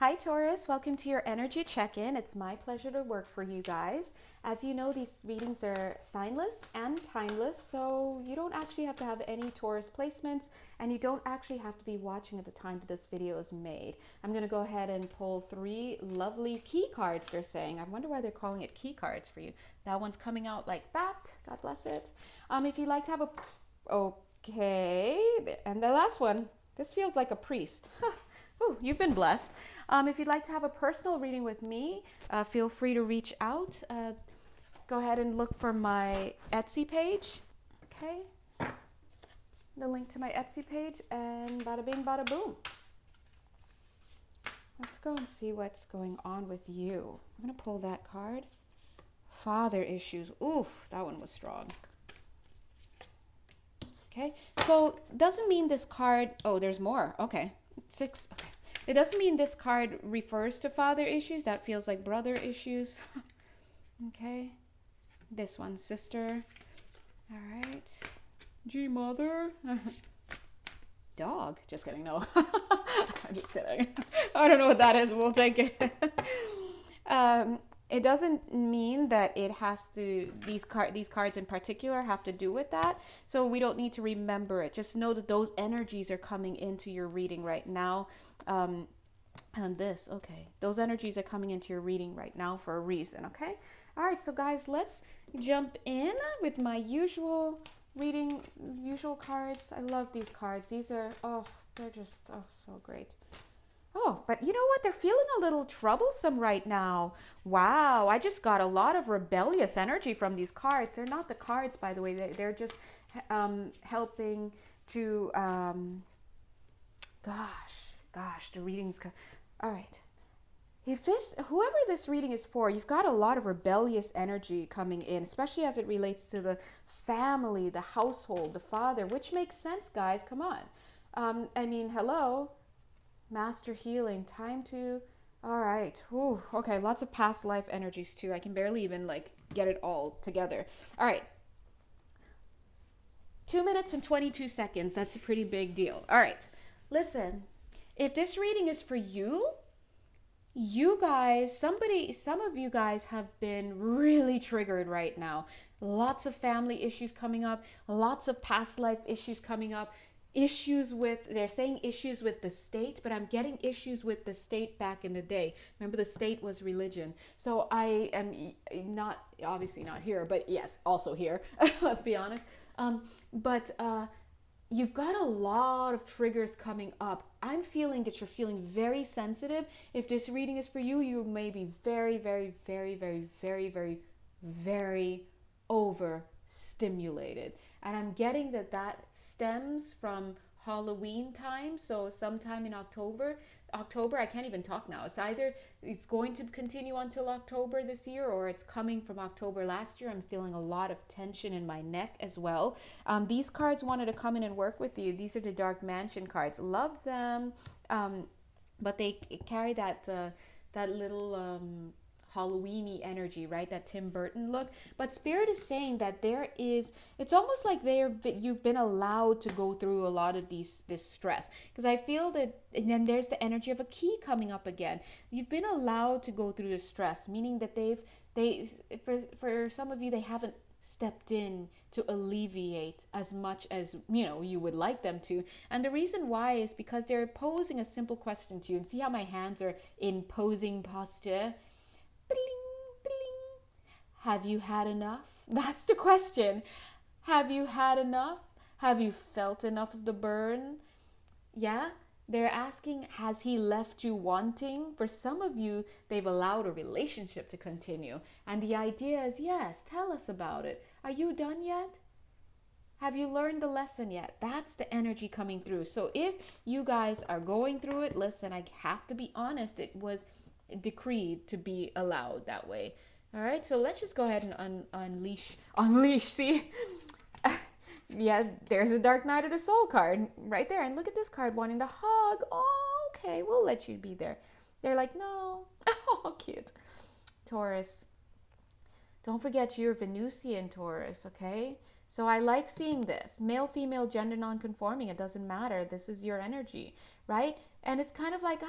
Hi Taurus, welcome to your energy check-in. It's my pleasure to work for you guys. As you know, these readings are signless and timeless, so you don't actually have to have any Taurus placements, and you don't actually have to be watching at the time that this video is made. I'm going to go ahead and pull 3 lovely key cards, they're saying. I wonder why they're calling it key cards for you. That one's coming out like that. God bless it. If you'd like to have a... Okay, and the last one. This feels like a priest. Ooh, you've been blessed. If you'd like to have a personal reading with me, feel free to reach out. Go ahead and look for my Etsy page. Okay. The link to my Etsy page, and bada bing, bada boom. Let's go and see what's going on with you. I'm going to pull that card. Father issues. Ooh, that one was strong. Okay, so doesn't mean this card, oh, there's more. Okay, 6, okay. It doesn't mean this card refers to father issues. That feels like brother issues. Okay, this one, sister. All right, G mother. Dog, just kidding, no. I'm just kidding. I don't know what that is, we'll take it. It doesn't mean that it has to, these cards in particular have to do with that. So we don't need to remember it. Just know that those energies are coming into your reading right now. And this, okay. Those energies are coming into your reading right now for a reason, okay? All right, so guys, let's jump in with my usual reading, usual cards. I love these cards. These are, oh, they're just, oh, so great. Oh, but you know what? They're feeling a little troublesome right now. Wow, I just got a lot of rebellious energy from these cards. They're not the cards, by the way. They're just helping to, gosh, the readings. All right. Whoever this reading is for, you've got a lot of rebellious energy coming in, especially as it relates to the family, the household, the father, which makes sense, guys. Come on. I mean, hello. Master healing, time to, all right. Ooh, okay, lots of past life energies too. I can barely even like get it all together. All right. 2 minutes and 22 seconds. That's a pretty big deal. All right. Listen, if this reading is for you, you guys, some of you guys have been really triggered right now. Lots of family issues coming up, lots of past life issues coming up. They're saying issues with the state, but I'm getting issues with the state back in the day. Remember, the state was religion. So I am not, obviously not here, but yes, also here, let's be honest. But you've got a lot of triggers coming up. I'm feeling that you're feeling very sensitive. If this reading is for you, you may be very, very, very, very, very, very, very overstimulated. And I'm getting that stems from Halloween time. So sometime in October, I can't even talk now. It's either it's going to continue until October this year, or it's coming from October last year. I'm feeling a lot of tension in my neck as well. These cards wanted to come in and work with you. These are the Dark Mansion cards. Love them. But they carry that little Halloweeny energy, right? That Tim Burton look. But Spirit is saying that it's almost like you've been allowed to go through a lot of this stress. Because I feel that, and then there's the energy of a key coming up again. You've been allowed to go through the stress, meaning that for some of you, they haven't stepped in to alleviate as much as you would like them to. And the reason why is because they're posing a simple question to you. And see how my hands are in posing posture? Have you had enough? That's the question. Have you had enough? Have you felt enough of the burn? Yeah? They're asking, has he left you wanting? For some of you, they've allowed a relationship to continue. And the idea is, yes, tell us about it. Are you done yet? Have you learned the lesson yet? That's the energy coming through. So if you guys are going through it, listen, I have to be honest, it was decreed to be allowed that way. All right, so let's just go ahead and unleash, see? Yeah, there's a Dark Night of the Soul card right there. And look at this card wanting to hug. Oh, okay, we'll let you be there. They're like, no. Oh, cute. Taurus. Don't forget you're Venusian, Taurus, okay? So I like seeing this. Male, female, gender non-conforming, it doesn't matter. This is your energy, right? And it's kind of like,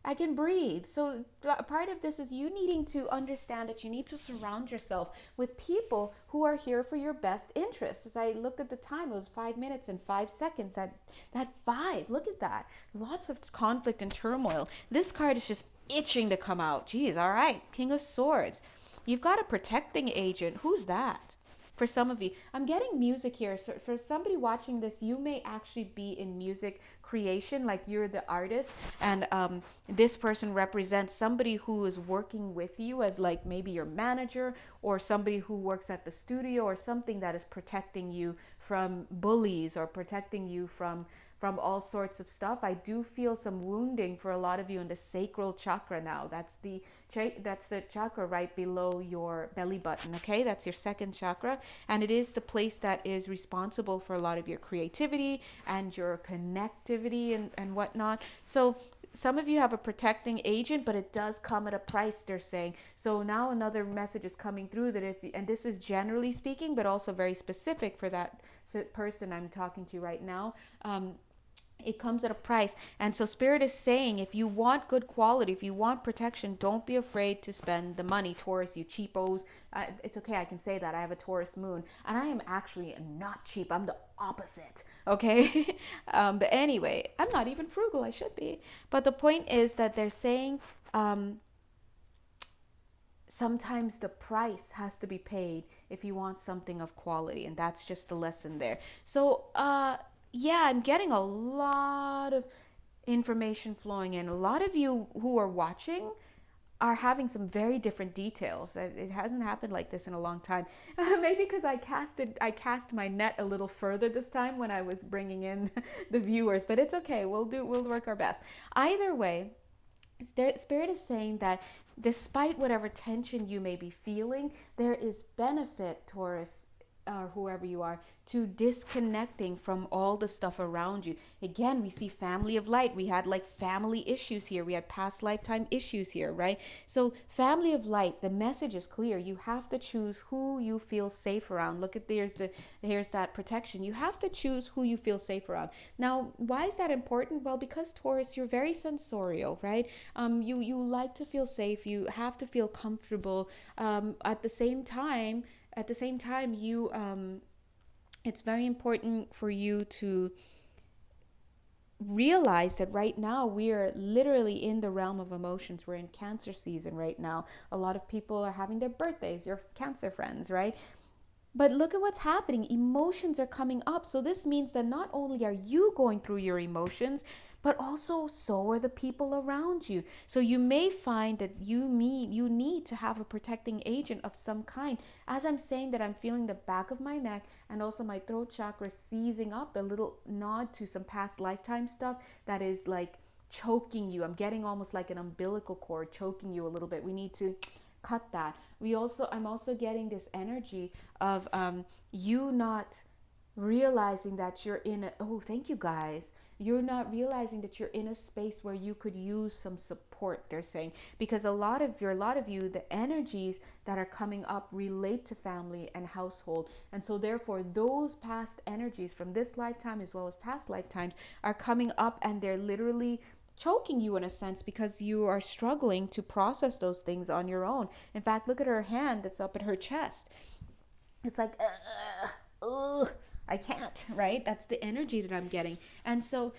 I can breathe. So part of this is you needing to understand that you need to surround yourself with people who are here for your best interests. As I looked at the time, it was 5 minutes and 5 seconds. That five, look at that. Lots of conflict and turmoil. This card is just itching to come out. Geez, all right. King of Swords. You've got a protecting agent. Who's that? For some of you, I'm getting music here. So for somebody watching this, you may actually be in music creation, like you're the artist, and this person represents somebody who is working with you as like maybe your manager, or somebody who works at the studio, or something that is protecting you from bullies, or protecting you from all sorts of stuff. I do feel some wounding for a lot of you in the sacral chakra now. That's the chakra right below your belly button, okay? That's your second chakra, and it is the place that is responsible for a lot of your creativity and your connectivity and whatnot. So some of you have a protecting agent, but it does come at a price, they're saying. So now another message is coming through that and this is generally speaking, but also very specific for that person I'm talking to right now. It comes at a price. And so Spirit is saying, if you want good quality, if you want protection, don't be afraid to spend the money. Taurus, you cheapos. It's okay, I can say that. I have a Taurus moon, and I am actually not cheap. I'm the opposite, okay? But anyway, I'm not even frugal. I should be. But the point is that they're saying sometimes the price has to be paid if you want something of quality, and that's just the lesson there. So yeah, I'm getting a lot of information flowing in. A lot of you who are watching are having some very different details. It hasn't happened like this in a long time. Maybe because I cast my net a little further this time when I was bringing in the viewers, but it's okay. We'll work our best. Either way, Spirit is saying that despite whatever tension you may be feeling, there is benefit, Taurus, or whoever you are, to disconnecting from all the stuff around you. Again, we see family of light. We had like family issues here. We had past lifetime issues here, right? So family of light, the message is clear. You have to choose who you feel safe around. Look at here's that protection. You have to choose who you feel safe around. Now, why is that important? Well, because Taurus, you're very sensorial, right? You like to feel safe. You have to feel comfortable. At the same time, you it's very important for you to realize that right now we are literally in the realm of emotions. We're in Cancer season right now. A lot of people are having their birthdays, your Cancer friends, right? But look at what's happening. Emotions are coming up. So this means that not only are you going through your emotions, but also so are the people around you. So you may find that you need to have a protecting agent of some kind. As I'm saying that, I'm feeling the back of my neck and also my throat chakra seizing up, a little nod to some past lifetime stuff that is like choking you. I'm getting almost like an umbilical cord choking you a little bit. We need to cut that. I'm also getting this energy of you not realizing that you're in a, oh, thank you guys. You're not realizing that you're in a space where you could use some support, they're saying, because a lot of you, the energies that are coming up relate to family and household. And so therefore those past energies from this lifetime as well as past lifetimes are coming up, and they're literally choking you in a sense because you are struggling to process those things on your own. In fact, look at her hand that's up at her chest. It's like, I can't, right? That's the energy that I'm getting. And so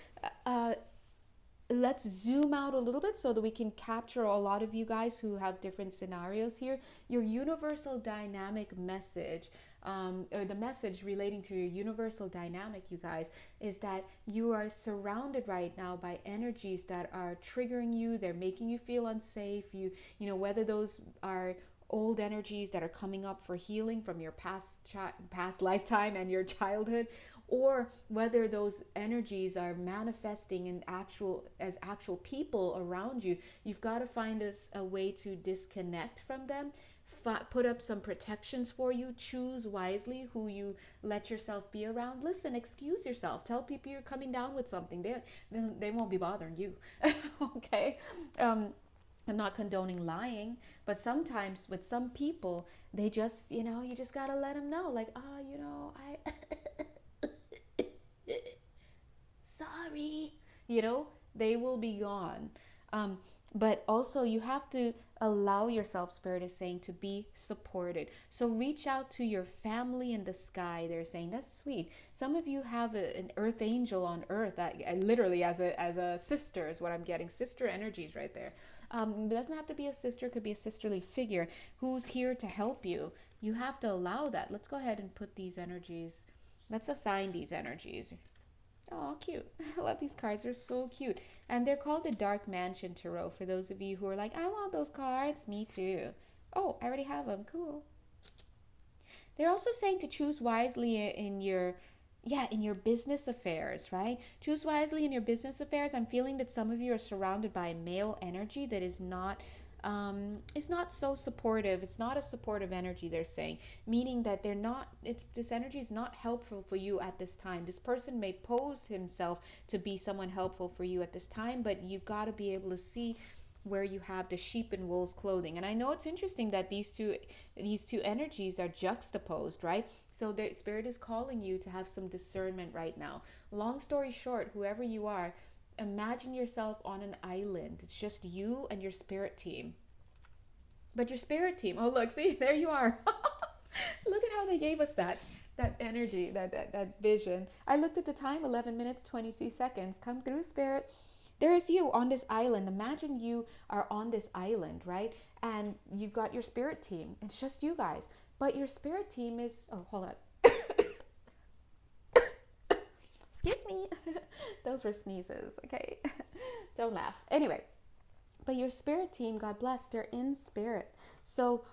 let's zoom out a little bit so that we can capture a lot of you guys who have different scenarios here. Your universal dynamic message, or the message relating to your universal dynamic, you guys, is that you are surrounded right now by energies that are triggering you. They're making you feel unsafe. You know, whether those are old energies that are coming up for healing from your past lifetime and your childhood, or whether those energies are manifesting in actual people around you. You've got to find a way to disconnect from them, put up some protections for you. Choose wisely who you let yourself be around. Listen, excuse yourself. Tell people you're coming down with something. They won't be bothering you. Okay. I'm not condoning lying, but sometimes with some people, they just, you just gotta let them know, like, I sorry, they will be gone. But also you have to allow yourself, Spirit is saying, to be supported. So reach out to your family in the sky. They're saying that's sweet. Some of you have an earth angel on earth that literally as a sister is what I'm getting. Sister energies right there. It doesn't have to be a sister, it could be a sisterly figure who's here to help you. You have to allow that. Let's go ahead and put these energies, let's assign these energies. Oh, cute. I love these cards. They're so cute. And they're called the Dark Mansion Tarot for those of you who are like, I want those cards. Me too. Oh, I already have them. Cool. They're also saying to choose wisely in your in your business affairs, right? Choose wisely in your business affairs. I'm feeling that some of you are surrounded by male energy that is not it's not so supportive. It's not a supportive energy, they're saying, meaning that they're not, it's, this energy is not helpful for you at this time. This person may pose himself to be someone helpful for you at this time, but you got to be able to see where you have the sheep in wolves clothing. And I know it's interesting that these two energies are juxtaposed, right? So the spirit is calling you to have some discernment right now. Long story short, whoever you are, imagine yourself on an island. It's just you and your spirit team. But your spirit team, oh look, see, there you are. Look at how they gave us that energy, that vision. I looked at the time, 11 minutes 22 seconds. Come through, spirit. There's you on this island. Imagine you are on this island, right? And you've got your spirit team. It's just you guys. But your spirit team is, oh, hold on. Excuse me. Those were sneezes, okay? Don't laugh. Anyway, but your spirit team, God bless, they're in spirit. So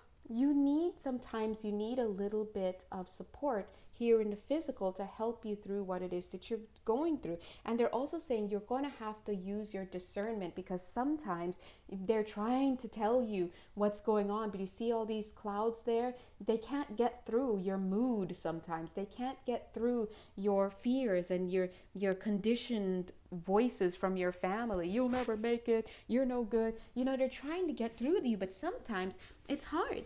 sometimes you need a little bit of support here in the physical to help you through what it is that you're going through. And they're also saying you're going to have to use your discernment, because sometimes they're trying to tell you what's going on, but you see all these clouds there, they can't get through your mood. Sometimes they can't get through your fears and your conditioned voices from your family. You'll never make it, you're no good. They're trying to get through to you, but sometimes it's hard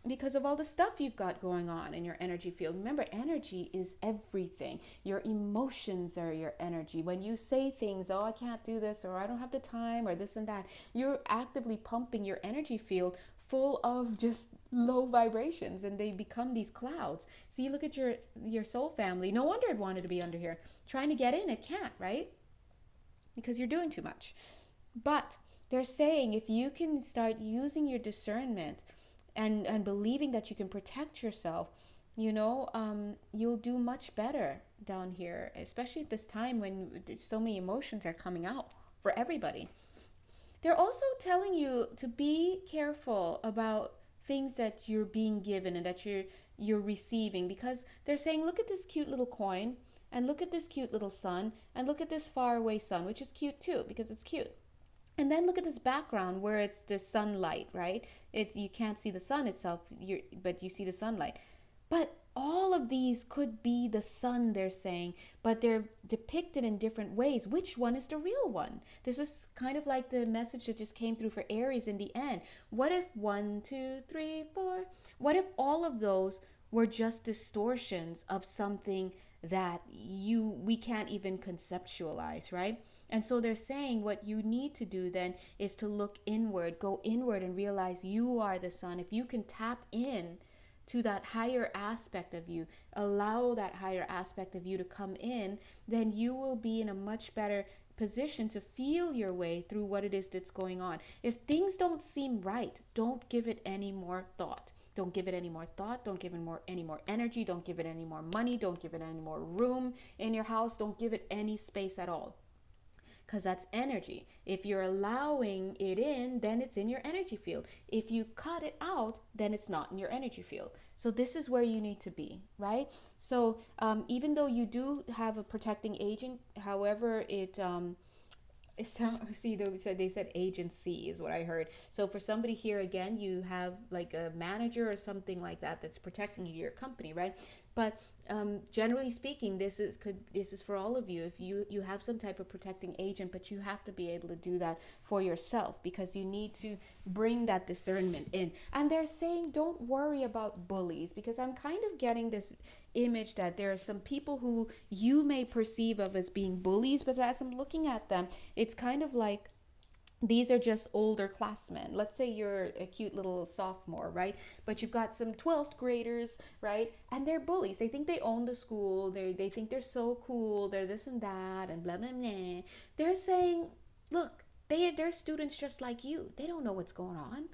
because of all the stuff you've got going on in your energy field. Remember, energy is everything. Your emotions are your energy. When you say things, oh, I can't do this, or I don't have the time, or this and that, you're actively pumping your energy field full of just low vibrations, and they become these clouds. See, look at your soul family. No wonder it wanted to be under here. Trying to get in, it can't, right? Because you're doing too much. But they're saying if you can start using your discernment and believing that you can protect yourself, you'll do much better down here, especially at this time when so many emotions are coming out for everybody. They're also telling you to be careful about things that you're being given and that you're receiving, because they're saying, look at this cute little coin, and look at this cute little sun, and look at this faraway sun, which is cute too because it's cute. And then look at this background where it's the sunlight, right? It's, you can't see the sun itself, but you see the sunlight. But all of these could be the sun, they're saying, but they're depicted in different ways. Which one is the real one? This is kind of like the message that just came through for Aries in the end. What if 1, 2, 3, 4? What if all of those were just distortions of something that we can't even conceptualize, right? And so they're saying what you need to do then is to look inward, go inward, and realize you are the sun. If you can tap in to that higher aspect of you, allow that higher aspect of you to come in, then you will be in a much better position to feel your way through what it is that's going on. If things don't seem right, don't give it any more thought. Don't give it any more thought. Don't give it any more energy. Don't give it any more money. Don't give it any more room in your house. Don't give it any space at all, because that's energy. If you're allowing it in, then it's in your energy field. If you cut it out, then it's not in your energy field. So this is where you need to be, right? So even though you do have a protecting agent, however, see, they said agency is what I heard. So for somebody here, again, you have like a manager or something like that that's protecting your company, right? But generally speaking, this is for all of you. If you have some type of protecting agent, but you have to be able to do that for yourself, because you need to bring that discernment in. And they're saying don't worry about bullies, because I'm kind of getting this image that there are some people who you may perceive of as being bullies, but as I'm looking at them, it's kind of like These are just older classmen. Let's say you're a cute little sophomore, right? But you've got some 12th graders, right? And they're bullies. They think they own the school. They think they're so cool. They're this and that and blah, blah, blah. They're saying, look, they're students just like you. They don't know what's going on.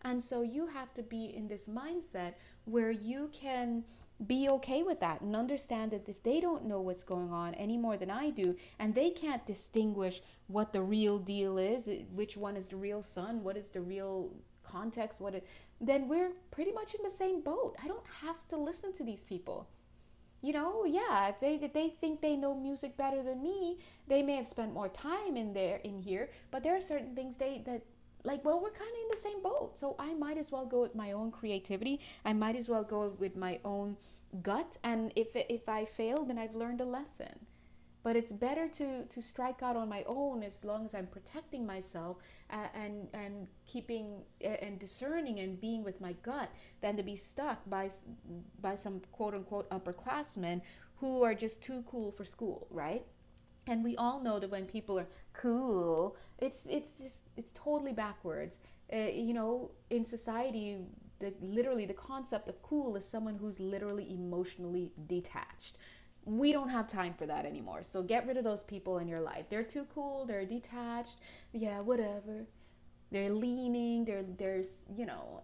And so you have to be in this mindset where you can be okay with that and understand that if they don't know what's going on any more than I do, and they can't distinguish what the real deal is, which one is the real sun, what is the real context, then we're pretty much in the same boat. I don't have to listen to these people. Yeah, if they think they know music better than me, they may have spent more time in here, but there are certain things that like, well, we're kind of in the same boat. So I might as well go with my own creativity. I might as well go with my own gut. And if I fail, then I've learned a lesson. But it's better to strike out on my own as long as I'm protecting myself, and keeping and discerning and being with my gut, than to be stuck by some quote unquote upperclassmen who are just too cool for school, right? And we all know that when people are cool, it's totally backwards. In society, literally the concept of cool is someone who's literally emotionally detached. We don't have time for that anymore. So get rid of those people in your life. They're too cool. They're detached. Yeah, whatever. They're leaning. There's,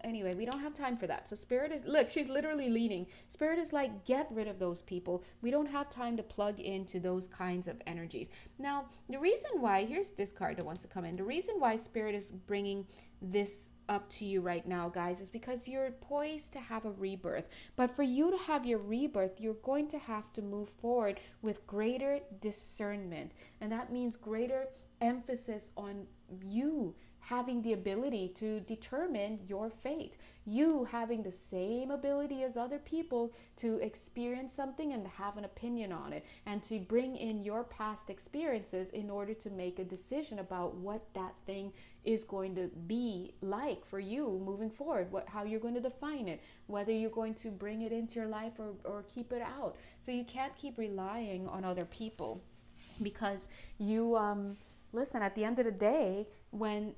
anyway, we don't have time for that. So Spirit is, look, she's literally leaning. Spirit is like, get rid of those people. We don't have time to plug into those kinds of energies. Now, the reason why, here's this card that wants to come in. The reason why Spirit is bringing this up to you right now, guys, is because you're poised to have a rebirth. But for you to have your rebirth, you're going to have to move forward with greater discernment. And that means greater emphasis on you having the ability to determine your fate. You having the same ability as other people to experience something and have an opinion on it, and to bring in your past experiences in order to make a decision about what that thing is going to be like for you moving forward, how you're going to define it, whether you're going to bring it into your life or keep it out. So you can't keep relying on other people, because you listen, at the end of the day, when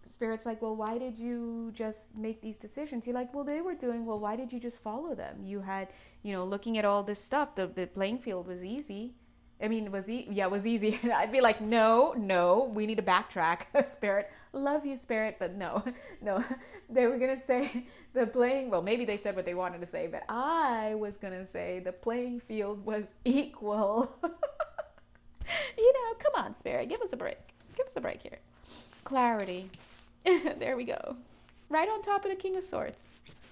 Spirit's like, well, why did you just make these decisions? You're like, well, they were doing well. Why did you just follow them? You had, looking at all this stuff, the playing field was easy. I mean, yeah, it was easy. I'd be like, no, we need to backtrack. Spirit, love you, Spirit, but no. They were gonna say well, maybe they said what they wanted to say, but I was gonna say the playing field was equal. Come on, Spirit, give us a break. Give us a break here. Clarity. There we go. Right on top of the King of Swords.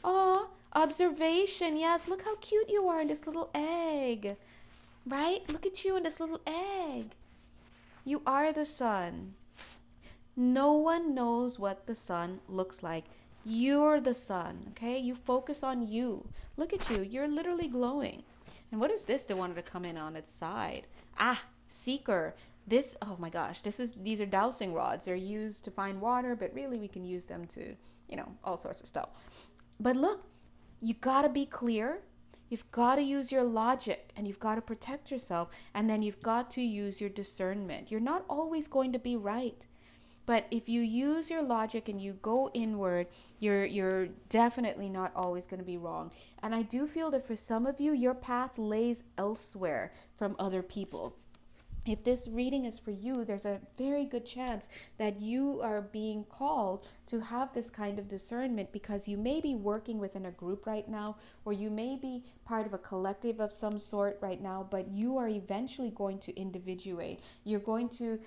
Aw, observation. Yes, look how cute you are in this little egg. Right? Look at you in this little egg. You are the sun. No one knows what the sun looks like. You're the sun, okay? You focus on you. Look at you. You're literally glowing. And what is this that wanted to come in on its side? Seeker. This, oh my gosh, these are dowsing rods. They're used to find water, but really we can use them to, all sorts of stuff. But look, you gotta be clear. You've got to use your logic, and you've got to protect yourself, and then you've got to use your discernment. You're not always going to be right. But if you use your logic and you go inward, you're definitely not always going to be wrong. And I do feel that for some of you, your path lays elsewhere from other people. If this reading is for you, there's a very good chance that you are being called to have this kind of discernment, because you may be working within a group right now, or you may be part of a collective of some sort right now, but you are eventually going to individuate. You're going to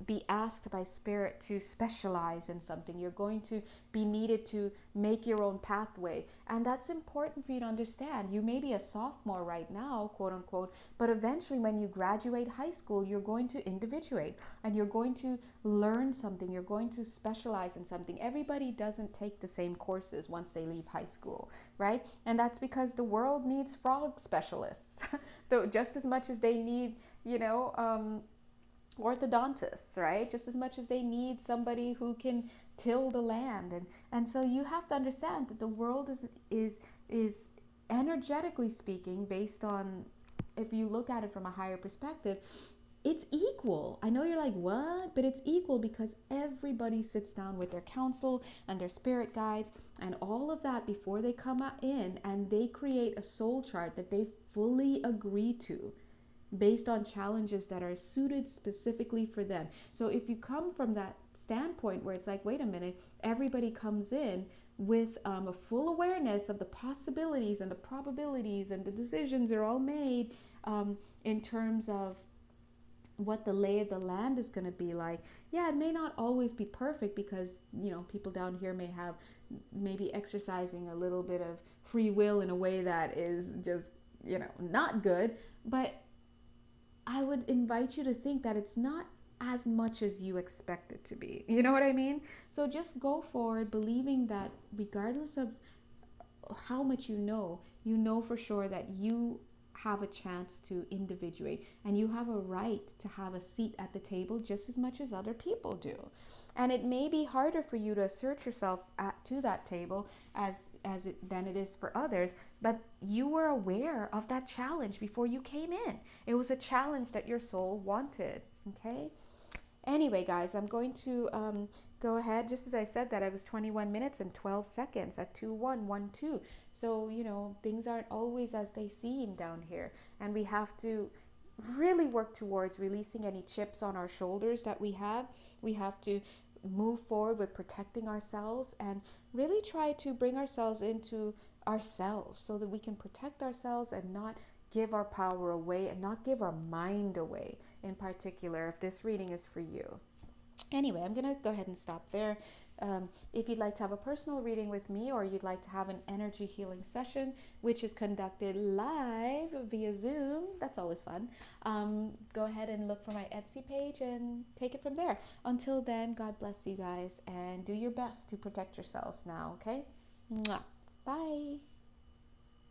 be asked by Spirit to specialize in something. You're going to be needed to make your own pathway. And that's important for you to understand. You may be a sophomore right now, quote unquote, but eventually when you graduate high school, you're going to individuate, and you're going to learn something. You're going to specialize in something. Everybody doesn't take the same courses once they leave high school, right? And that's because the world needs frog specialists, though just as much as they need, orthodontists, right? Just as much as they need somebody who can till the land. And so you have to understand that the world is energetically speaking, based on, if you look at it from a higher perspective, it's equal. I know you're like, what? But it's equal because everybody sits down with their council and their spirit guides and all of that before they come in, and they create a soul chart that they fully agree to based on challenges that are suited specifically for them. So if you come from that standpoint where it's like, wait a minute, everybody comes in with a full awareness of the possibilities and the probabilities, and the decisions are all made in terms of what the lay of the land is going to be like. Yeah, it may not always be perfect because, you know, people down here may have maybe exercising a little bit of free will in a way that is just, you know, not good. But I would invite you to think that it's not as much as you expect it to be. You know what I mean? So just go forward believing that regardless of how much you know for sure that you have a chance to individuate, and you have a right to have a seat at the table just as much as other people do. And it may be harder for you to assert yourself to that table than it is for others, but you were aware of that challenge before you came in. It was a challenge that your soul wanted. Okay. Anyway, guys, I'm going to go ahead. Just as I said that, I was 21 minutes and 12 seconds at 2112. So, you know, things aren't always as they seem down here. And we have to really work towards releasing any chips on our shoulders that we have. We have to move forward with protecting ourselves and really try to bring ourselves into ourselves so that we can protect ourselves and not give our power away and not give our mind away in particular, if this reading is for you. Anyway, I'm going to go ahead and stop there. If you'd like to have a personal reading with me, or you'd like to have an energy healing session, which is conducted live via Zoom, that's always fun. Go ahead and look for my Etsy page and take it from there. Until then, God bless you guys, and do your best to protect yourselves now, okay? Mwah. Bye.